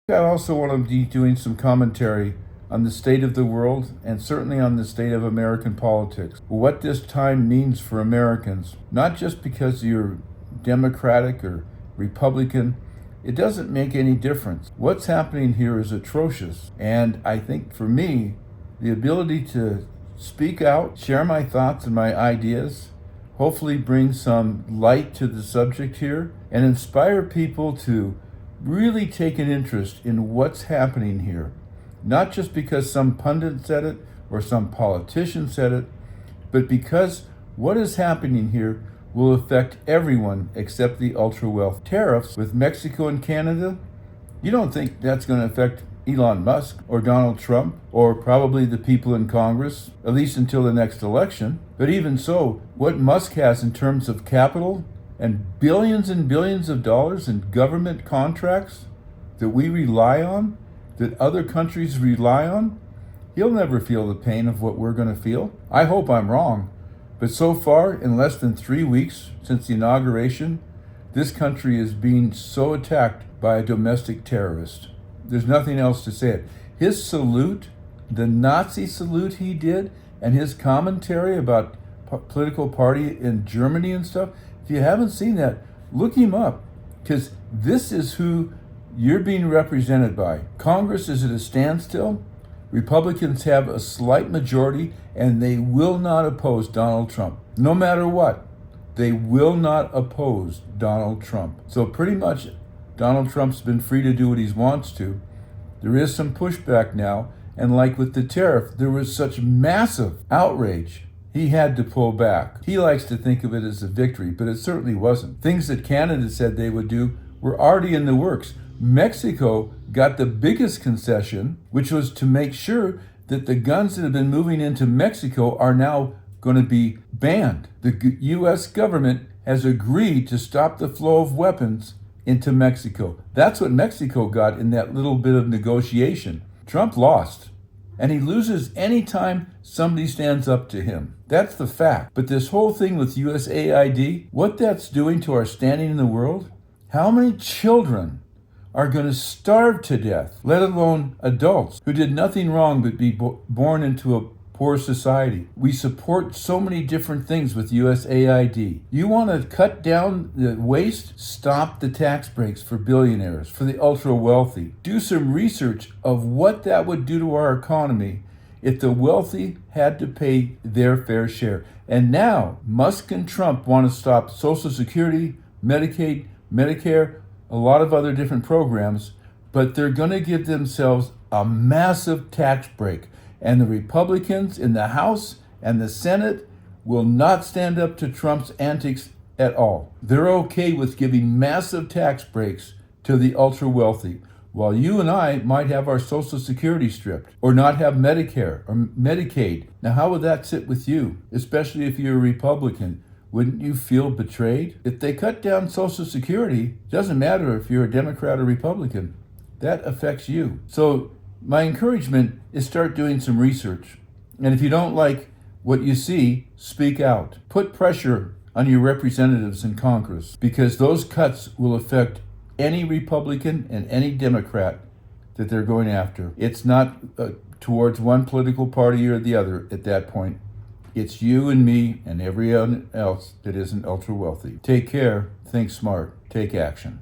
I also want to be doing some commentary on the state of the world and certainly on the state of American politics. What this time means for Americans, not just because you're Democratic or Republican, it doesn't make any difference. What's happening here is atrocious. And I think for me, the ability to speak out, share my thoughts and my ideas, hopefully bring some light to the subject here, and inspire people to really take an interest in what's happening here. Not just because some pundit said it or some politician said it, but because what is happening here will affect everyone except the ultra-wealthy. Tariffs with Mexico and Canada, you don't think that's going to affect Elon Musk or Donald Trump or probably the people in Congress, at least until the next election. But even so, what Musk has in terms of capital and billions of dollars in government contracts that we rely on, that other countries rely on, he'll never feel the pain of what we're going to feel. I hope I'm wrong, but so far, in less than 3 weeks since the inauguration, this country is being so attacked by a domestic terrorist. There's nothing else to say it. His salute, the Nazi salute he did, and his commentary about political party in Germany and stuff, if you haven't seen that, look him up, because this is who you're being represented by. Congress is at a standstill. Republicans have a slight majority, and they will not oppose Donald Trump. No matter what, they will not oppose Donald Trump. So pretty much Donald Trump's been free to do what he wants to. There is some pushback now, and like with the tariff, there was such massive outrage. He had to pull back. He likes to think of it as a victory, but it certainly wasn't. Things that Canada said they would do were already in the works. Mexico got the biggest concession, which was to make sure that the guns that have been moving into Mexico are now going to be banned. The U.S. government has agreed to stop the flow of weapons into Mexico. That's what Mexico got in that little bit of negotiation. Trump lost. And he loses any time somebody stands up to him. That's the fact. But this whole thing with USAID, what that's doing to our standing in the world, how many children are going to starve to death, let alone adults who did nothing wrong but be born into a poor society? We support so many different things with USAID. You want to cut down the waste? Stop the tax breaks for billionaires, for the ultra wealthy. Do some research of what that would do to our economy if the wealthy had to pay their fair share. And now Musk and Trump want to stop Social Security, Medicaid, Medicare, a lot of other different programs, but they're going to give themselves a massive tax break. And the Republicans in the House and the Senate will not stand up to Trump's antics at all. They're okay with giving massive tax breaks to the ultra wealthy, while you and I might have our Social Security stripped or not have Medicare or Medicaid. Now, how would that sit with you, especially if you're a Republican? Wouldn't you feel betrayed? If they cut down Social Security, it doesn't matter if you're a Democrat or Republican. That affects you. So my encouragement is start doing some research. And if you don't like what you see, speak out. Put pressure on your representatives in Congress, because those cuts will affect any Republican and any Democrat that they're going after. It's not towards one political party or the other at that point. It's you and me and everyone else that isn't ultra wealthy. Take care, think smart, take action.